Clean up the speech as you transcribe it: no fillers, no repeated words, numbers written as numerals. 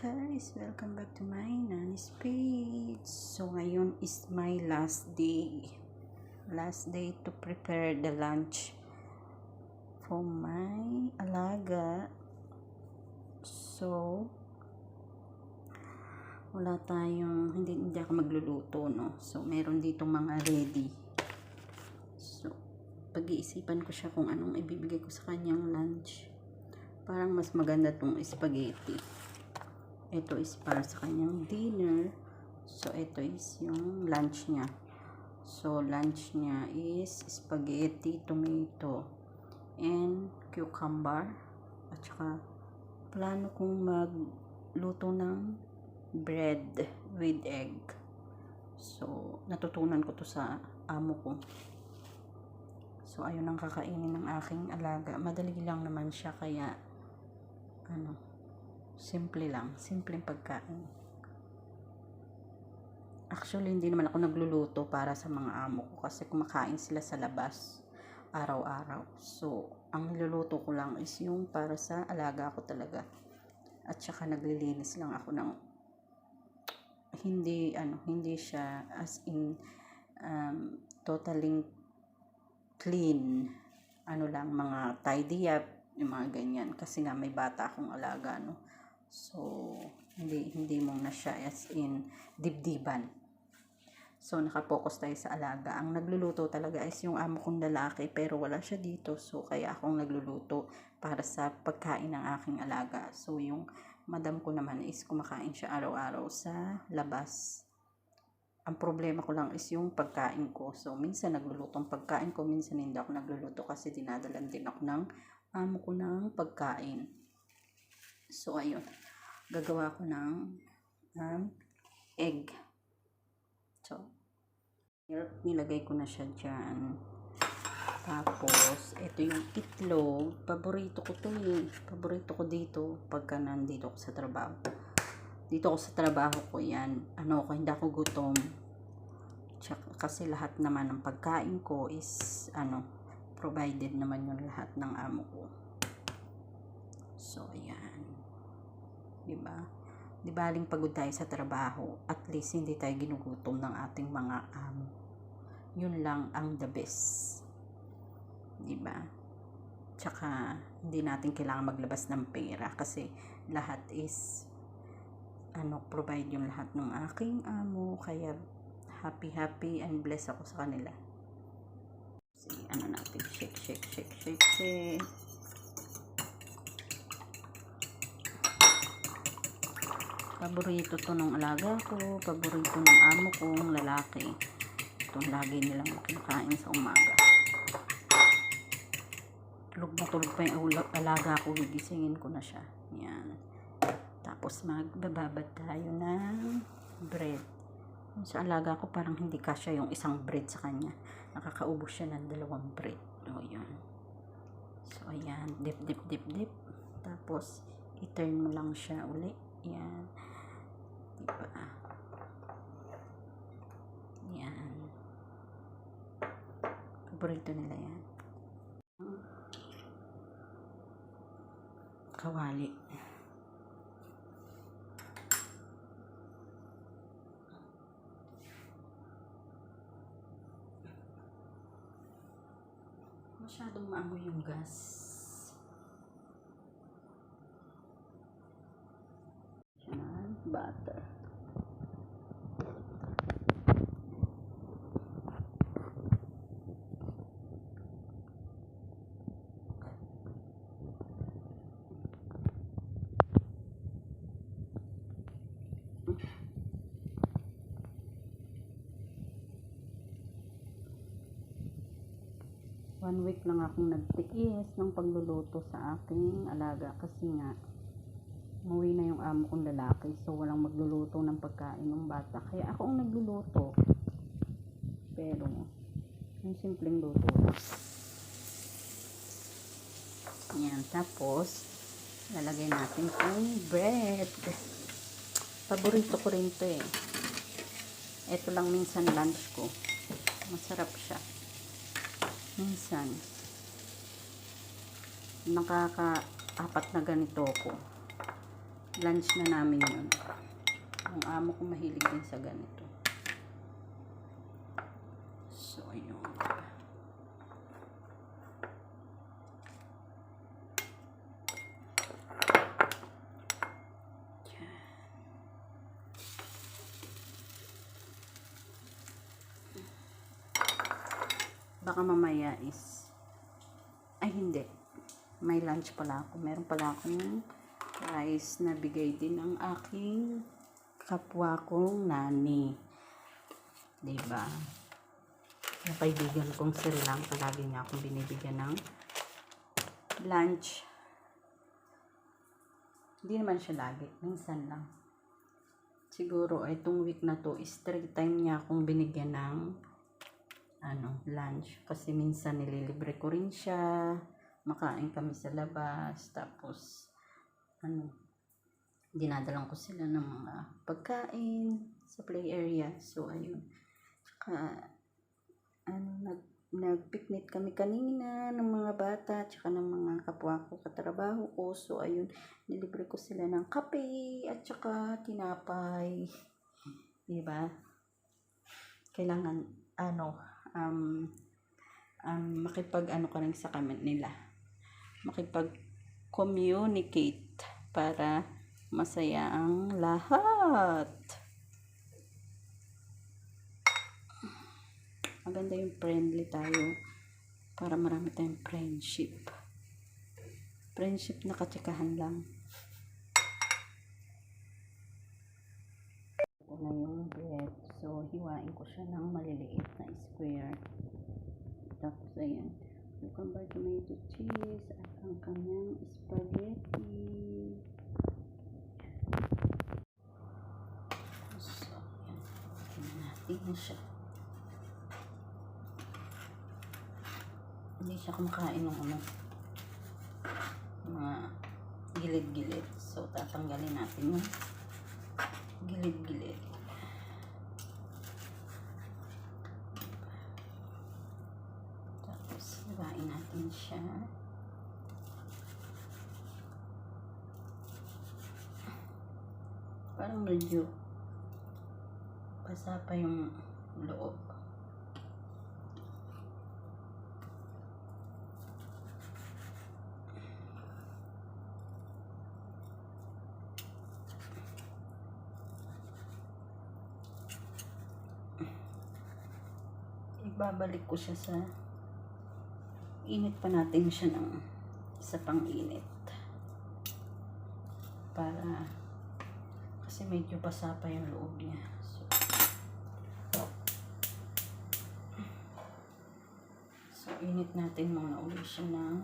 guys, welcome back to my Nani's page. So ngayon is my last day to prepare the lunch for my alaga. So wala tayong hindi ako magluluto, no. So meron dito mga ready. So pag-iisipan ko siya kung anong ibibigay ko sa kanyang lunch. Parang mas maganda tong spaghetti. Ito is para sa kanyang dinner. So, ito is yung lunch niya. So, lunch niya is spaghetti, tomato, and cucumber. At saka, plano kong magluto ng bread with egg. So, natutunan ko to sa amo ko. So, ayun ang kakainin ng aking alaga. Madali lang naman siya, kaya, simpleng pagkain. Actually, hindi naman ako nagluluto para sa mga amo ko kasi kumakain sila sa labas araw-araw. So, ang niluluto ko lang is yung para sa alaga ko talaga. At saka naglilinis lang ako ng hindi siya as in totally clean. Mga tidy up, yung mga ganyan. Kasi nga may bata akong alaga, no. So, hindi mo na siya as in dibdiban. So, nakapokus tayo sa alaga. Ang nagluluto talaga is yung amo kong lalaki, pero wala siya dito. So, kaya akong nagluluto para sa pagkain ng aking alaga. So, yung madam ko naman is kumakain siya araw-araw sa labas. Ang problema ko lang is yung pagkain ko. So, minsan nagluluto ang pagkain ko, minsan hindi ako nagluluto kasi dinadalan din ako ng amo ko ng pagkain. So, ayun. Gagawa ko ng egg. So, nilagay ko na siya dyan. Tapos, ito yung itlog. Paborito ko to eh. Paborito ko dito pagka nandito ako sa trabaho. Dito ako sa trabaho ko yan. Hindi ako gutom. Kasi lahat naman ng pagkain ko is, provided naman yung lahat ng amo ko. So, ayan. Diba? Di baling pagod tayo sa trabaho, at least hindi tayo ginugutom ng ating mga amo. Yun lang ang the best. Diba? Tsaka, hindi natin kailangan maglabas ng pera kasi lahat is provide yung lahat ng aking amo. Kaya, happy and blessed ako sa kanila. Sige, natin, shake. Paborito to ng alaga ko, paborito ng amo kong lalaki. Ito lagi nilang kinakain sa umaga. Tulog pa yung alaga ko, gigisingin ko na siya. Yan. Tapos magbababad tayo ng bread. Sa alaga ko parang hindi kasya yung isang bread sa kanya. Nakakaubos siya ng 2 bread. O yan. So ayan, dip. Tapos i-turn mo lang siya uli. Yan. Diba? Yan. Paborito nila yan. Kawali. Masyadong maamoy yung gas. Butter. One week lang akong nagtiis ng pagluluto sa aking alaga kasi nga umuwi na yung amo kong lalaki, so walang magluluto ng pagkain ng bata, kaya ako ang nagluluto, pero yung simpleng luto lang. Yan, tapos lalagay natin yung bread. Paborito ko rin to eh. Ito lang minsan lunch ko, masarap siya. Minsan nakaka-4 na ganito ko. lunch na namin yun. Ang amo ko mahilig din sa ganito. So, ayun. Baka mamaya is ay hindi, may lunch pala ako, meron pala akong rice na bigay din ng aking kapwa kong nani, diba? Yung kaibigan kong Sri Lanka, lagi niya akong binibigyan ng lunch. Hindi naman siya lagi, minsan lang. Siguro itong week na to is 3 time niya akong binigyan ng lunch, kasi minsan nililibre ko rin siya, makain kami sa labas, tapos dinadalang ko sila ng mga pagkain sa play area. So ayun, tsaka nag-picnic kami kanina ng mga bata tsaka ng mga kapwa ko katrabaho ko. So ayun, nilibre ko sila ng kape at tsaka tinapay, diba? Kailangan makipag ka rin sa comment nila, makipag-communicate para masaya ang lahat. Maganda yung friendly tayo para marami tayong friendship na katsikahan lang. Ito na yung bread. So, hiwain ko siya ng maliliit na square. Tapos, ayan. Cucumber, tomato, cheese, at ang kanyang spaghetti. So, ayan. Tingnan natin siya. Hindi siya kumakain ng mga gilid-gilid. So, tatanggalin natin yung gilid-gilid. Tapos, hiwain natin siya. Parang medyo basa pa yung loob. Ibabalik ko siya sa init pa natin siya ng isa pang init para kasi medyo basa pa yung loob niya. So init natin muna ulit siya ng